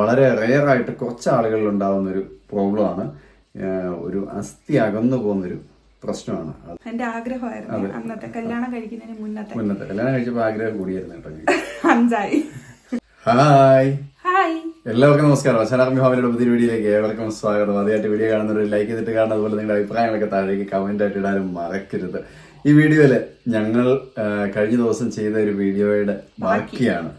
വളരെ റെയറായിട്ട് കുറച്ച് ആളുകളിൽ ഉണ്ടാകുന്ന ഒരു പ്രോബ്ലമാണ്. ഒരു അസ്ഥി അകന്നു പോകുന്നൊരു പ്രശ്നമാണ്. എന്റെ ആഗ്രഹമായിരുന്നു അന്നത്തെ കല്യാണം കഴിക്കുന്നതിന് മുന്നത്തെ കല്യാണം കഴിച്ചപ്പോൾ ആഗ്രഹം കൂടിയായിരുന്നു കേട്ടോ. അഞ്ചായി. ഹായ് ഹായ്, എല്ലാവർക്കും നമസ്കാരം. അച്ഛനാർമി ഫാമിലിയുടെ പുതിയ വീഡിയോയിലേക്ക് ഏവർക്കും സ്വാഗതം. ആദ്യമായിട്ട് വീഡിയോ കാണുന്നവർ ലൈക്ക് ചെയ്തിട്ട് കാണുന്നത്, അതുപോലെ നിങ്ങളുടെ അഭിപ്രായങ്ങളൊക്കെ താഴേക്ക് കമന്റ് ആയിട്ട് ഇടാനും മറക്കരുത്. ഈ വീഡിയോയില് ഞങ്ങൾ കഴിഞ്ഞ ദിവസം ചെയ്ത ഒരു വീഡിയോയുടെ ബാക്കിയാണ്.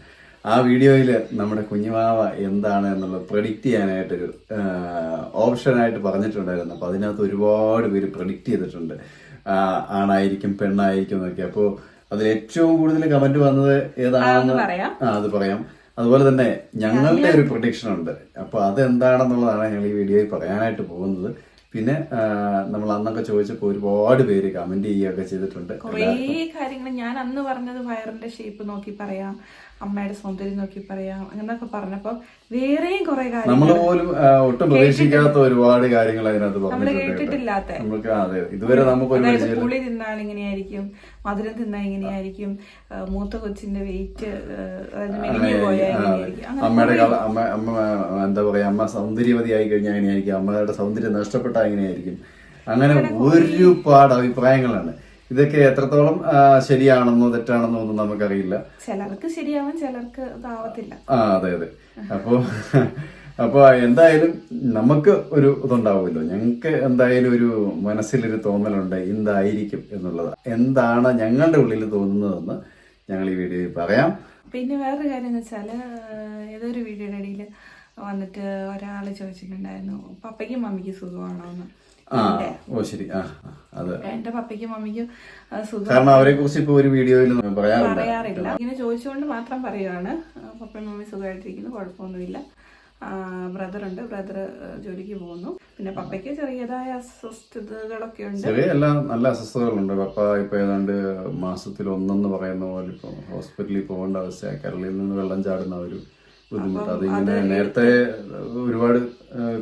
ആ വീഡിയോയിൽ നമ്മുടെ കുഞ്ഞുമാവ എന്താണ് എന്നുള്ളത് പ്രെഡിക്റ്റ് ചെയ്യാനായിട്ടൊരു ഓപ്ഷനായിട്ട് പറഞ്ഞിട്ടുണ്ടായിരുന്നു. അപ്പോൾ അതിനകത്ത് ഒരുപാട് പേര് പ്രെഡിക്റ്റ് ചെയ്തിട്ടുണ്ട്, ആണായിരിക്കും പെണ്ണായിരിക്കും എന്നൊക്കെ. അപ്പോൾ അതിൽ ഏറ്റവും കൂടുതൽ കമന്റ് വന്നത് ഏതാണെന്ന് അത് പറയാം. അതുപോലെ തന്നെ ഞങ്ങളുടെ ഒരു പ്രൊഡിക്ഷൻ ഉണ്ട്. അപ്പോൾ അതെന്താണെന്നുള്ളതാണ് ഞങ്ങൾ ഈ വീഡിയോയിൽ പറയാനായിട്ട് പോകുന്നത്. പിന്നെ നമ്മൾ അന്നൊക്കെ ചോദിച്ചപ്പോൾ ഒരുപാട് പേര് കമന്റ് ചെയ്യുകയൊക്കെ ചെയ്തിട്ടുണ്ട്. കുറേ കാര്യങ്ങൾ ഞാൻ അന്ന് പറഞ്ഞത് വയറിന്റെ ഷേപ്പ് നോക്കി പറയാം, അമ്മയുടെ സൗന്ദര്യം നോക്കി പറയാം എന്നൊക്കെ പറഞ്ഞപ്പോ വേറെയും കുറെ കാര്യങ്ങൾ നമ്മൾ പോലും ഒട്ടും പ്രതീക്ഷിക്കാത്ത ഒരുപാട് കാര്യങ്ങൾ അതിനകത്ത് കേട്ടിട്ടില്ലാത്ത നമുക്ക് ഇതുവരെ നമുക്ക് പുളി തിന്നാൽ ഇങ്ങനെയായിരിക്കും, മധുരം തിന്നാൽ ഇങ്ങനെയായിരിക്കും, മൂത്ത കൊച്ചിന്റെ വെയിറ്റ് അമ്മയുടെ അമ്മ എന്താ പറയാ, അമ്മ സൗന്ദര്യവതിയായി കഴിഞ്ഞാൽ എങ്ങനെയായിരിക്കും, അമ്മയുടെ സൗന്ദര്യം നഷ്ടപ്പെട്ടാൽ എങ്ങനെയായിരിക്കും, അങ്ങനെ ഒരുപാട് അഭിപ്രായങ്ങളാണ്. ഇതൊക്കെ എത്രത്തോളം ശരിയാണെന്നോ തെറ്റാണെന്നോ ഒന്നും നമുക്കറിയില്ല. ചിലർക്ക് ശരിയാവും, ചിലർക്ക് ഇതാവത്തില്ല. അതെ. അപ്പൊ എന്തായാലും നമുക്ക് ഒരു ഇതുണ്ടാവുമല്ലോ. ഞങ്ങൾക്ക് എന്തായാലും ഒരു മനസ്സിലൊരു തോന്നലുണ്ട് എന്തായിരിക്കും എന്നുള്ളത്. എന്താണ് ഞങ്ങളുടെ ഉള്ളിൽ തോന്നുന്നതെന്ന് ഞങ്ങൾ ഈ വീഡിയോയിൽ പറയാം. പിന്നെ വേറൊരു കാര്യം എന്ന് വെച്ചാല്, ഏതൊരു വീഡിയോയുടെ ഇടയിൽ വന്നിട്ട് ഒരാള് ചോദിച്ചിട്ടുണ്ടായിരുന്നു പപ്പയ്ക്കും മമ്മിക്കും സുഖമാണോ എന്ന്. ശരി. അതെ, എന്റെ പപ്പയ്ക്കും മമ്മിക്കും സുഖം. കാരണം അവരെ കുറിച്ച് ഇപ്പൊ ഒരു വീഡിയോയിൽ പറയാറില്ല. ഇങ്ങനെ ചോദിച്ചുകൊണ്ട് മാത്രം പറയുവാണ്. പപ്പയും മമ്മി സുഖമായിട്ടിരിക്കുന്നു, കുഴപ്പമൊന്നുമില്ല. ബ്രദറുണ്ട്, ബ്രദർ ജോലിക്ക് പോകുന്നു. പിന്നെ പപ്പയ്ക്ക് ചെറിയതായ അസ്വസ്ഥതകളൊക്കെ ഉണ്ട്. നല്ല അസ്വസ്ഥതകളുണ്ട്. പപ്പ ഇപ്പൊ ഏതാണ്ട് മാസത്തിൽ ഒന്നെന്ന് പറയുന്ന പോലെ ഇപ്പൊ ഹോസ്പിറ്റലിൽ പോകേണ്ട അവസ്ഥ, കരളിൽ നിന്ന് വെള്ളം ചാടുന്ന ഒരു ബുദ്ധിമുട്ട്. അതിങ്ങനെ നേരത്തെ ഒരുപാട്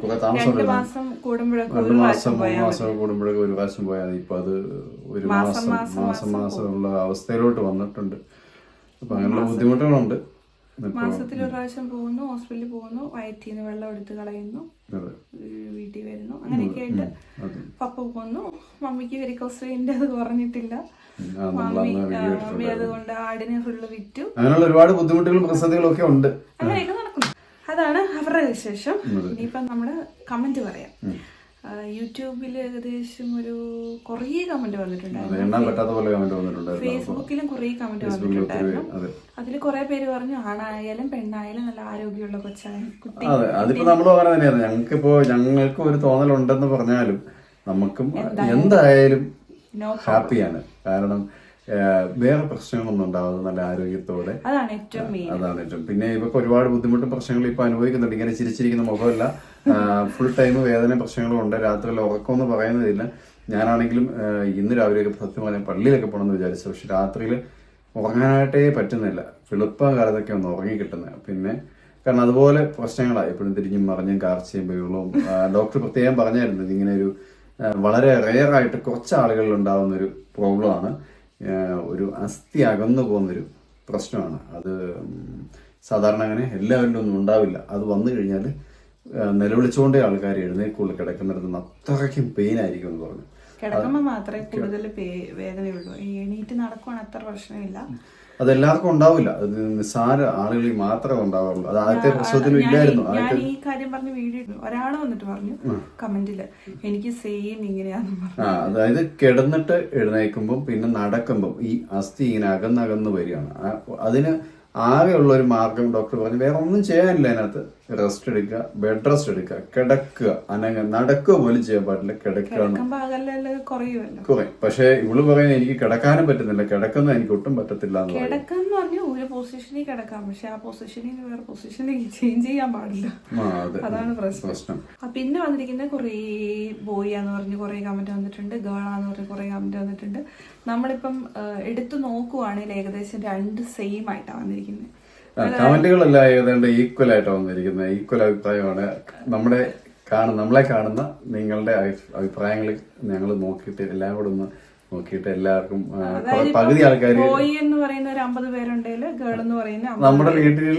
കുറെ താമസം 2 മാസം കൂടുമ്പോഴൊക്കെ 2 മാസം 3 മാസം കൂടുമ്പോഴൊക്കെ ഒരു പ്രാവശ്യം പോയാൽ ഇപ്പൊ അത് ഒരു മാസമുള്ള അവസ്ഥയിലോട്ട് വന്നിട്ടുണ്ട്. അപ്പൊ അങ്ങനെയുള്ള ബുദ്ധിമുട്ടുകളുണ്ട്. മാസത്തിൽ ഒരു പ്രാവശ്യം പോകുന്നു, ഹോസ്പിറ്റലിൽ പോകുന്നു, വയറ്റിൽ നിന്ന് വെള്ളം എടുത്ത് കളയുന്നു, വീട്ടിൽ വരുന്നു, അങ്ങനെയൊക്കെ ആയിട്ട് പപ്പ പോകുന്നു. മമ്മിക്ക് വെരിക്കോസ് അത് കുറഞ്ഞിട്ടില്ല. മമ്മി അതുകൊണ്ട് ആടിനെ ഫുള്ള് വിറ്റു. അങ്ങനെയുള്ള ഒരുപാട് ബുദ്ധിമുട്ടുകളും പ്രതിസന്ധികളും ഒക്കെ ഉണ്ട്. അങ്ങനെയൊക്കെ നടക്കുന്നു. അതാണ് അവരുടെ വിശേഷം. ഇനിയിപ്പം നമ്മള് കമന്റ് പറയാം. യൂട്യൂബിൽ ഏകദേശം ഒരു കുറേ കമന്റ് വന്നിട്ടുണ്ടായിരുന്നു. ഫേസ്ബുക്കിലും കുറേ കമന്റ് വന്നിട്ടുണ്ടായിരുന്നു. അതിൽ കുറെ പേര് പറഞ്ഞു ആണായാലും പെണ്ണായാലും നല്ല ആരോഗ്യമുള്ള കൊച്ചായ കുട്ടി. അതിപ്പോ നമ്മള് പറയുന്നത് തന്നെയാണ്. ഞങ്ങൾക്ക് ഒരു തോന്നലുണ്ടെന്ന് പറഞ്ഞാലും നമുക്കും എന്തായാലും ഹാപ്പിയാണ്. കാരണം വേറെ പ്രശ്നങ്ങളൊന്നും ഉണ്ടാവാതെ നല്ല ആരോഗ്യത്തോടെ, അതാണ് ഏറ്റവും. പിന്നെ ഇവർക്ക് ഒരുപാട് ബുദ്ധിമുട്ടും പ്രശ്നങ്ങളും ഇപ്പൊ അനുഭവിക്കുന്നുണ്ട്. ഇങ്ങനെ ചിരിച്ചിരിക്കുന്ന മുഖമല്ല, ഫുൾ ടൈം വേദന പ്രശ്നങ്ങളും ഉണ്ട്. രാത്രിയിൽ ഉറക്കമെന്ന് പറയുന്നതില്ല. ഞാനാണെങ്കിലും ഇന്ന് രാവിലെയൊക്കെ സത്യം പറഞ്ഞാൽ പള്ളിയിലൊക്കെ പോകണമെന്ന് വിചാരിച്ചു. പക്ഷെ രാത്രിയിൽ ഉറങ്ങാനായിട്ടേ പറ്റുന്നില്ല. വെളുപ്പം കാലത്തൊക്കെ ഒന്ന് ഉറങ്ങി കിട്ടുന്നത്. പിന്നെ കാരണം അതുപോലെ പ്രശ്നങ്ങളാണ് എപ്പോഴും തിരിഞ്ഞും മറിഞ്ഞും കാർച്ചയും ബഹളവും. ഡോക്ടർ പ്രത്യേകം പറഞ്ഞായിരുന്നു ഇതിങ്ങനെ ഒരു വളരെ റെയറായിട്ട് കുറച്ച് ആളുകളിൽ ഉണ്ടാകുന്ന ഒരു പ്രോബ്ലമാണ്. ഒരു അസ്ഥി അകന്നു പോകുന്നൊരു പ്രശ്നമാണ്. അത് സാധാരണ അങ്ങനെ എല്ലാവരിലും ഒന്നും ഉണ്ടാവില്ല. അത് വന്നു കഴിഞ്ഞാൽ നിലവിളിച്ചുകൊണ്ടേ ആൾക്കാർ എഴുന്നേക്കുള്ളൂ. കിടക്കുന്നിടത്ത് അത്രയ്ക്കും പെയിൻ ആയിരിക്കും എന്ന് പറഞ്ഞു. കിടക്കുമ്പോൾ മാത്രമേ കൂടുതൽ വേദനയുള്ളൂ. എണീറ്റ് നടക്കുവാണ് അത്ര പ്രശ്നമില്ല. അതെല്ലാവർക്കും ഉണ്ടാവില്ല. അത് നിസ്സാര ആളുകളിൽ മാത്രമേ ഉണ്ടാവുള്ളൂ. അത് ആദ്യത്തെ പ്രസവത്തിനും ഇല്ലായിരുന്നു. ഞാൻ ഈ കാര്യം പറഞ്ഞ വീഡിയോ ഒരാള് വന്നിട്ട് പറഞ്ഞു കമന്റില്, എനിക്ക് സെയിം ഇങ്ങനെയാന്ന് പറഞ്ഞു. അതായത് കിടന്നിട്ട് എഴുന്നേൽക്കുമ്പോൾ പിന്നെ നടക്കുമ്പോൾ ഈ അസ്ഥി ഇങ്ങനെ അകന്നകന്ന് വരികയാണ്. അതിന് ആകെയുള്ള ഒരു മാർഗം ഡോക്ടർ പറഞ്ഞു വേറെ ഒന്നും ചെയ്യാനില്ല. അതിനകത്ത് റെസ്റ്റ് എടുക്കുക, ബെഡ് റെസ്റ്റ് എടുക്കുക, കിടക്കുക, നടക്കുക പോലും ചെയ്യാൻ പാടില്ല. കിടക്കുക കുറയും. പക്ഷെ ഇവള് പറയുന്നത് എനിക്ക് കിടക്കാനും പറ്റുന്നില്ല, കിടക്കുന്ന എനിക്ക് ഒട്ടും പറ്റത്തില്ല. കിടക്കാന്ന് പറഞ്ഞാൽ ഒരു പൊസിഷനിൽ കിടക്കാം, പക്ഷെ ആ പൊസിഷനിൽ വേറെ പൊസിഷനിൽ ചേഞ്ച് ചെയ്യാൻ പാടില്ല. അതാണ് പ്രശ്നം. പിന്നെ വന്നിരിക്കുന്ന കുറേ ബോയാന്ന് പറഞ്ഞ് കുറെ കമന്റ് വന്നിട്ടുണ്ട്, ഗേളാന്ന് പറഞ്ഞ് കുറെ കമന്റ് വന്നിട്ടുണ്ട്. നമ്മളിപ്പം എടുത്തു നോക്കുവാണെങ്കിൽ ഏകദേശം 2 സെയിം ആയിട്ടാണ് വന്നിരിക്കുന്നത്. കമന്റുകളെല്ലാം ഏതാണ്ട് ഈക്വൽ ആയിട്ടാണ് വന്നിരിക്കുന്നത്. ഈക്വൽ അഭിപ്രായമാണ്. നമ്മളെ കാണുന്ന നിങ്ങളുടെ അഭിപ്രായങ്ങൾ ഞങ്ങൾ നോക്കിയിട്ട് എല്ലാം കൂടെ ഒന്ന് നോക്കിയിട്ട് എല്ലാവർക്കും പകുതി ആൾക്കാർ ബോയ് എന്ന് പറയുന്ന ഒരു 50 പേരുണ്ടെങ്കിൽ ഗേൾ എന്ന് പറയുന്ന നമ്മുടെ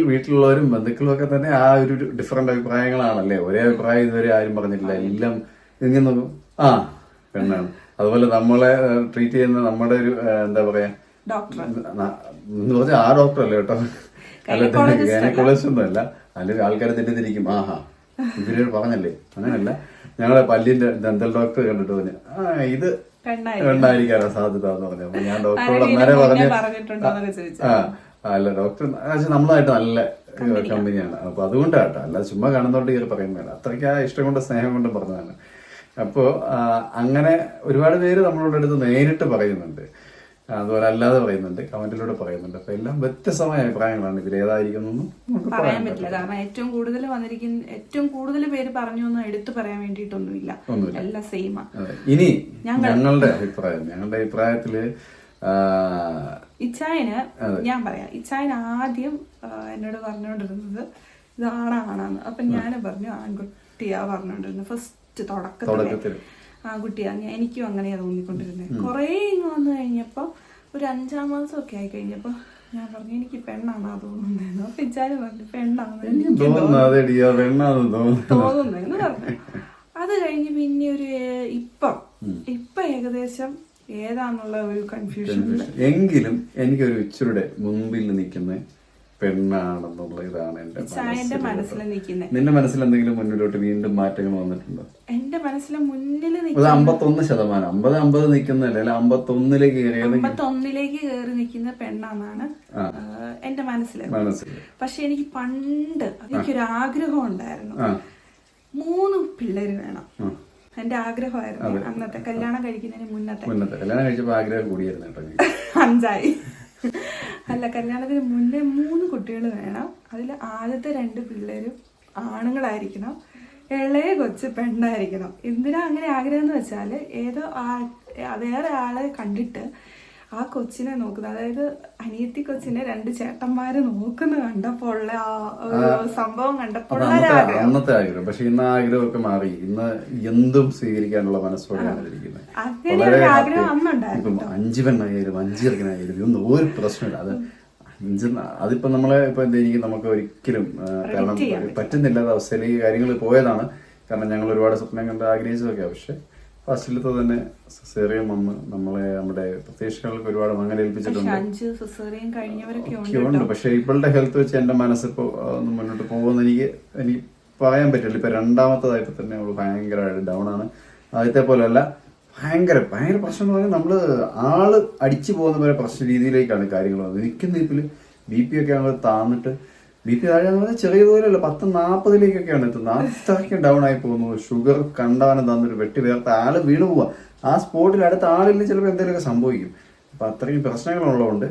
വീട്ടിലുള്ളവരും ബന്ധുക്കളും ഒക്കെ തന്നെ ആ ഒരു ഡിഫറെന്റ് അഭിപ്രായങ്ങളാണല്ലേ. ഒരേ അഭിപ്രായം ഇതുവരെ ആരും പറഞ്ഞിട്ടില്ല. എല്ലാം ഇങ്ങനെ ആ പെണ്ണാണ്. അതുപോലെ നമ്മളെ ട്രീറ്റ് ചെയ്യുന്ന നമ്മുടെ ഒരു എന്താ പറയാ ഡോക്ടർ എന്ന് പറഞ്ഞാൽ ആ ഡോക്ടർ അല്ലേ കേട്ടോ, അല്ല ഗൈനക്കോളജിസ്റ്റ് ഒന്നും അല്ല. അല്ലെങ്കിൽ ആൾക്കാരെ തെറ്റിദ്ധരിക്കും, ആഹാ ഇവരോട് പറഞ്ഞല്ലേ. അങ്ങനല്ല, ഞങ്ങളെ പല്ലിന്റെ ദന്തൽ ഡോക്ടർ കണ്ടിട്ട് പറഞ്ഞു ഇത് പെണ്ണായിരിക്കാനാ സാധ്യത എന്ന് പറഞ്ഞു. അപ്പൊ ഞാൻ ഡോക്ടറോട് അന്നേരം പറഞ്ഞു അല്ല ഡോക്ടർ നമ്മളായിട്ട് നല്ല കമ്പനിയാണ്, അപ്പൊ അതുകൊണ്ടാട്ടോ, അല്ലാതെ ചുമ്മാ കാണുന്നോണ്ട് കയറി പറയുന്നതല്ല. അത്രയ്ക്ക് ആ ഇഷ്ടം കൊണ്ട് സ്നേഹം കൊണ്ട് പറഞ്ഞതാണ്. അപ്പോ അങ്ങനെ ഒരുപാട് പേര് നമ്മളോട് അടുത്ത് നേരിട്ട് പറയുന്നുണ്ട്, അതുപോലെ അല്ലാതെ പറയുന്നുണ്ട്, കമന്റിലൂടെ പറയുന്നുണ്ട്. അപ്പൊ എല്ലാം വ്യത്യസ്തമായ അഭിപ്രായങ്ങളാണ്. ഇതിലേതായിരിക്കും പറയാൻ പറ്റില്ല. കാരണം ഏറ്റവും കൂടുതൽ പേര് പറഞ്ഞു ഒന്നും എടുത്തു പറയാൻ വേണ്ടിയിട്ടൊന്നുമില്ല, എല്ലാം സെയിമാ. ഇനി ഞങ്ങളുടെ അഭിപ്രായത്തില് ഇച്ചായന് ഞാൻ പറയാം, ഇച്ചായൻ ആദ്യം എന്നോട് പറഞ്ഞുകൊണ്ടിരുന്നത് ഇത് ആണാണെന്ന്. അപ്പൊ ഞാൻ പറഞ്ഞു ആൺകുട്ടിയാ പറഞ്ഞുകൊണ്ടിരുന്നത് ഫസ്റ്റ് തുടക്കത്തിൽ ആൺകുട്ടിയാ. എനിക്കും അങ്ങനെയാ തോന്നിക്കൊണ്ടിരുന്നത്. കുറെ ഇങ്ങ് വന്നു കഴിഞ്ഞപ്പോ ഒരു 5-ാം മാസമൊക്കെ ആയി കഴിഞ്ഞപ്പോ ഞാൻ പറഞ്ഞു എനിക്ക് പെണ്ണാണോ തോന്നുന്നതെന്ന്. അപ്പൊ ഇച്ചാല് പറഞ്ഞു പെണ്ണാണെന്ന് തോന്നുന്നതെന്ന് പറഞ്ഞു. അത് കഴിഞ്ഞ് പിന്നെ ഒരു ഇപ്പൊ ഏകദേശം ഏതാന്നുള്ള ഒരു കൺഫ്യൂഷൻ. എങ്കിലും എനിക്കൊരു ഇച്ചിരുടെ മുൻപിൽ നിൽക്കുന്ന പെണ്ണാണെന്നുള്ള ഇതാണ് എന്റെ മനസ്സിൽ നിൽക്കുന്നത്. നിന്റെ മനസ്സിൽ എന്തെങ്കിലും മുന്നിലോട്ട് വീണ്ടും മാറ്റങ്ങൾ വന്നിട്ടുണ്ടോ? എന്റെ മനസ്സിൽ മുന്നിൽ 51%, 50 നിൽക്കുന്നല്ലേ, 51ലേക്ക് കയറി നിൽക്കുന്ന പെണ്ണാന്നാണ് എന്റെ മനസ്സിൽ. പക്ഷെ എനിക്ക് പണ്ട് എനിക്കൊരു ആഗ്രഹം ഉണ്ടായിരുന്നു, 3 പിള്ളേര് വേണം. എന്റെ ആഗ്രഹമായിരുന്നു അന്നത്തെ കല്യാണം കഴിക്കുന്നതിന് മുന്നത്തെ. കല്യാണം കഴിച്ചപ്പോ ആഗ്രഹം കൂടിയായിരുന്നു 5 അല്ല, കല്യാണത്തിന് മുന്നേ 3 കുട്ടികൾ വേണം. അതിൽ ആദ്യത്തെ 2 പിള്ളേരും ആണുങ്ങളായിരിക്കണം, ഇളയ കൊച്ച് പെണ്ണായിരിക്കണം. എന്തിനാ അങ്ങനെ ആഗ്രഹം എന്ന് വെച്ചാൽ ഏതോ വേറെ ആളെ കണ്ടിട്ട് ആ കൊച്ചിനെ നോക്കുന്നത്, അതായത് അനിയത്തി കൊച്ചിനെ 2 ചേട്ടന്മാര് നോക്കുന്ന കണ്ടപ്പോൾ ഉള്ള സംഭവം കണ്ടപ്പോൾ അന്നത്തെ ആഗ്രഹം. പക്ഷെ ഇന്ന് ആഗ്രഹമൊക്കെ മാറി. ഇന്ന് എന്തും സ്വീകരിക്കാനുള്ള മനസ്സോടെയാണ് ഇരിക്കുന്നത്. അങ്ങനെ ആഗ്രഹം അന്നുണ്ടായിരുന്നു. 5 പെണ്ണായാലും 5 ചെറുക്കനായാലും ഇതൊന്നും ഒരു പ്രശ്നമില്ല. അത് അതിപ്പോ നമ്മളെ ഇപ്പൊ എന്തായിരിക്കും നമുക്ക് ഒരിക്കലും കാരണം പറ്റുന്നില്ലാത്ത അവസ്ഥയിൽ ഈ കാര്യങ്ങൾ പോയതാണ്. കാരണം ഞങ്ങൾ ഒരുപാട് സ്വപ്നം കണ്ട് ആഗ്രഹിച്ചതൊക്കെ. പക്ഷെ ഫസ്റ്റിലത്തെ തന്നെ സിസേറിയൻ വന്ന് നമ്മുടെ പ്രതീക്ഷകൾക്ക് ഒരുപാട് മങ്ങലേൽപ്പിച്ചിട്ടുണ്ട്. പക്ഷെ ഇപ്പോഴത്തെ ഹെൽത്ത് വെച്ച് എന്റെ മനസ്സിപ്പോ ഒന്ന് മുന്നോട്ട് പോകുമെന്ന് എനിക്ക് പറയാൻ പറ്റില്ല. ഇപ്പൊ 2ാമത്തേതായപ്പോ തന്നെ അവള് ഭയങ്കരമായിട്ട് ഡൗൺ ആണ്. ആദ്യത്തെ പോലെയല്ല, ഭയങ്കര പ്രശ്നം എന്ന് പറഞ്ഞാൽ നമ്മള് ആള് അടിച്ചു പോകുന്ന പോലെ പ്രശ്ന രീതിയിലേക്കാണ് കാര്യങ്ങൾ വന്നത്. നിൽക്കുന്ന ഇപ്പില് BP ഒക്കെ ആണെങ്കിൽ താന്നിട്ട് BP താഴെന്ന് പറഞ്ഞാൽ ചെറിയ ദൂരമല്ല, 10-40 എത്തുന്നത്. അത്രയ്ക്കും ഡൗൺ ആയി പോകുന്നു. ഷുഗർ കണ്ടാനും തന്നിട്ട് വെട്ടി വേർത്ത ആള് വീണു പോവാ. ആ സ്പോട്ടിൽ അടുത്ത ആളില്ല, ചിലപ്പോൾ എന്തെങ്കിലുമൊക്കെ സംഭവിക്കും. അപ്പൊ അത്രയും പ്രശ്നങ്ങളുള്ളതുകൊണ്ട്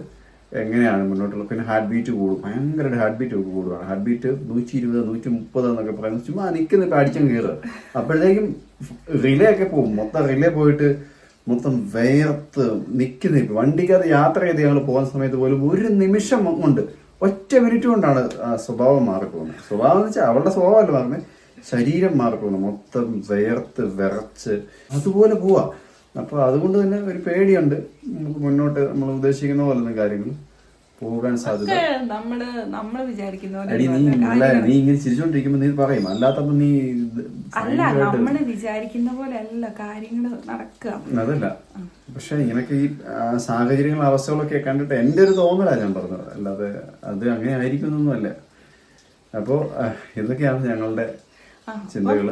എങ്ങനെയാണ് മുന്നോട്ടുള്ളത്. പിന്നെ ഹാർട്ട് ബീറ്റ് കൂടും, ഭയങ്കരമായിട്ട് ഹാർട്ട് ബീറ്റ് കൂടുകയാണ്. ഹാർട്ട് ബീറ്റ് 120, 130 എന്നൊക്കെ പറയുന്നത് ചുമ്മാ നിൽക്കുന്ന ഇപ്പൊ അടിച്ചും കയറുക. അപ്പോഴത്തേക്കും റിലേ ഒക്കെ പോകും. മൊത്തം റിലേ പോയിട്ട് മൊത്തം വേർത്ത് നിൽക്കുന്ന. ഇപ്പൊ വണ്ടിക്കകത്ത് യാത്ര ചെയ്ത് ഞങ്ങൾ പോകുന്ന സമയത്ത് പോലും ഒരു നിമിഷം കൊണ്ട് 1 മിനിറ്റ് കൊണ്ടാണ് സ്വഭാവം മാറിപ്പോകുന്നത്. സ്വഭാവം എന്ന് വെച്ചാൽ അവളുടെ സ്വഭാവമല്ല പറഞ്ഞത്, ശരീരം മാറിപ്പോകുന്നു. മൊത്തം വേർത്ത് വിറച്ച് അതുപോലെ പോവാ. അപ്പൊ അതുകൊണ്ട് തന്നെ ഒരു പേടിയുണ്ട്. നമുക്ക് മുന്നോട്ട് നമ്മൾ ഉദ്ദേശിക്കുന്ന പോലെ കാര്യങ്ങൾ പോകാൻ സാധ്യത. നീ ഇങ്ങനെ ചിരിച്ചോണ്ടിരിക്കുമ്പോ നീ പറയും, അല്ലാത്തപ്പോ നീ നമ്മള് വിചാരിക്കുന്ന പോലെ അല്ല കാര്യങ്ങൾ നടക്കുക. അതല്ല, പക്ഷെ ഇങ്ങനൊക്കെ ഈ സാഹചര്യങ്ങൾ അവസ്ഥകളൊക്കെ കണ്ടിട്ട് എന്റെ ഒരു തോന്നലാണ് ഞാൻ പറഞ്ഞത്, അല്ലാതെ അത് അങ്ങനെ ആയിരിക്കുന്നൊന്നും അല്ല. അപ്പോ ഇതൊക്കെയാണ് ഞങ്ങളുടെ ചിന്തകള്.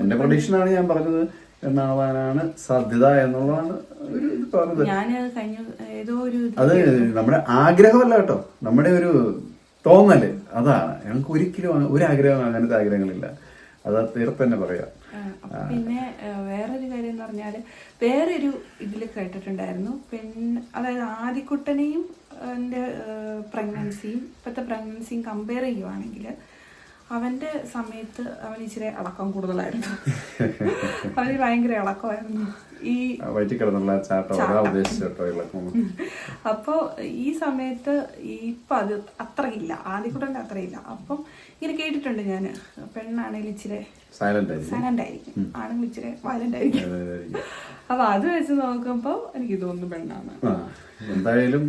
എന്റെ പ്രഡിക്ഷനാണ് ഞാൻ പറഞ്ഞത്, എന്നാവാനാണ് സാധ്യത എന്നുള്ളതാണ് ഒരു ഇത് പറഞ്ഞത്. അത് നമ്മുടെ ആഗ്രഹമല്ല കേട്ടോ, നമ്മുടെ ഒരു തോന്നല് അതാണ്. ഞങ്ങൾക്ക് ഒരിക്കലും ഒരു ആഗ്രഹം അങ്ങനത്തെ ആഗ്രഹങ്ങളില്ല. അത് തീർത്ത് തന്നെ പറയാം. പിന്നെ വേറൊരു കാര്യം എന്ന് പറഞ്ഞാല് വേറൊരു ഇതില് കേട്ടിട്ടുണ്ടായിരുന്നു, അതായത് ആദിക്കുട്ടനെയും പ്രഗ്നൻസിയും ഇപ്പോഴത്തെ പ്രഗ്നൻസിയും കമ്പയർ ചെയ്യുവാണെങ്കിൽ അവന്റെ സമയത്ത് അവൻ ഇച്ചിരി ഇളക്കം കൂടുതലായിരുന്നു. അവന് ഭയങ്കര ഇളക്കമായിരുന്നു ഈ വയറ്റിൽ കിടന്നുള്ള ചാട്ടം ഉദ്ദേശിച്ചോ ഇളക്കം. അപ്പൊ ഈ സമയത്ത് ഇപ്പൊ അത് അത്രയില്ല, ആദ്യക്കൂട്ടന്റെ അത്രയില്ല. അപ്പം ഇങ്ങനെ കേട്ടിട്ടുണ്ട് ഞാന്, പെണ്ണാണെങ്കിൽ ഇച്ചിരി സൈലന്റ് ആയിരിക്കും, ആണെങ്കിൽ ഇച്ചിരി വയലന്റ് ആയിരിക്കും. അപ്പൊ അത് വെച്ച് നോക്കുമ്പോ എനിക്ക് തോന്നുന്നു പെണ്ണാണ്. എന്തായാലും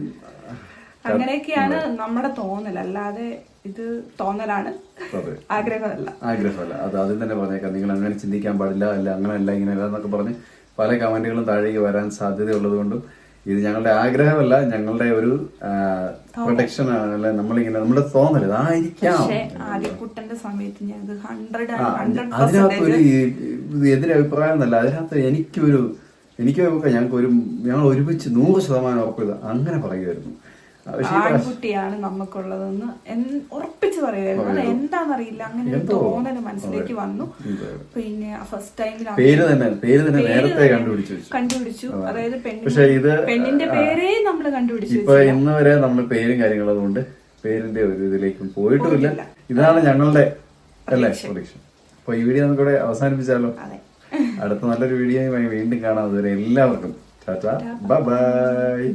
അങ്ങനെയൊക്കെയാണ് നമ്മുടെ തോന്നൽ, അല്ലാതെ ഇത് തോന്നലാണ്, ആഗ്രഹമല്ല. അത് ആദ്യം തന്നെ പറഞ്ഞേക്കാം. നിങ്ങൾ അങ്ങനെ ചിന്തിക്കാൻ പാടില്ല, അല്ല അങ്ങനെയല്ല ഇങ്ങനെയല്ല എന്നൊക്കെ പറഞ്ഞ് പല കമന്റുകളും താഴേക്ക് വരാൻ സാധ്യതയുള്ളത് കൊണ്ടും ഇത് ഞങ്ങളുടെ ആഗ്രഹമല്ല, ഞങ്ങളുടെ ഒരു പ്രൊട്ടക്ഷൻ ആണ്. അല്ലെ നമ്മളിങ്ങനെ നമ്മുടെ തോന്നൽ ഇതായിരിക്കാം. ആദ്യക്കുട്ടന്റെ സമയത്ത് ഞങ്ങൾക്ക് അതിനകത്ത് ഒരു എതിരഭിപ്രായം എന്നല്ല, അതിനകത്ത് ഞങ്ങൾ ഒരുമിച്ച് 100% ഉറപ്പില്ല അങ്ങനെ പറയുമായിരുന്നു. ആൺകുട്ടിയാണ് നമുക്കുള്ളതെന്ന് ഉറപ്പിച്ച് പറയുമായിരുന്നു. അത് എന്താണെന്നറിയില്ല, അങ്ങനെ ഒരു തോന്നല് മനസ്സിലേക്ക് വന്നു. പിന്നെ ഫസ്റ്റ് ടൈമിൽ പേര് തന്നെ നേരത്തെ കണ്ടുപിടിച്ചു. അതായത് പെണ്ണിന്റെ പേരേ നമ്മൾ കണ്ടുപിടിച്ചു. ഇപ്പൊ ഇന്ന് വരെ നമ്മൾ പേരും കാര്യങ്ങളും കൊണ്ട് പേരിന്റെ ഒരു ഇതിലേക്കും പോയിട്ടുമില്ല. ഇതാണ് ഞങ്ങളുടെ അല്ലേ പ്രൊഡിക്ഷൻ. അപ്പൊ ഈ വീഡിയോ നമുക്കിവിടെ അവസാനിപ്പിച്ചാലോ? അടുത്ത നല്ലൊരു വീഡിയോയുമായി വീണ്ടും കാണാം. അതുവരെ എല്ലാവർക്കും ടാറ്റാ, ബൈ ബൈ.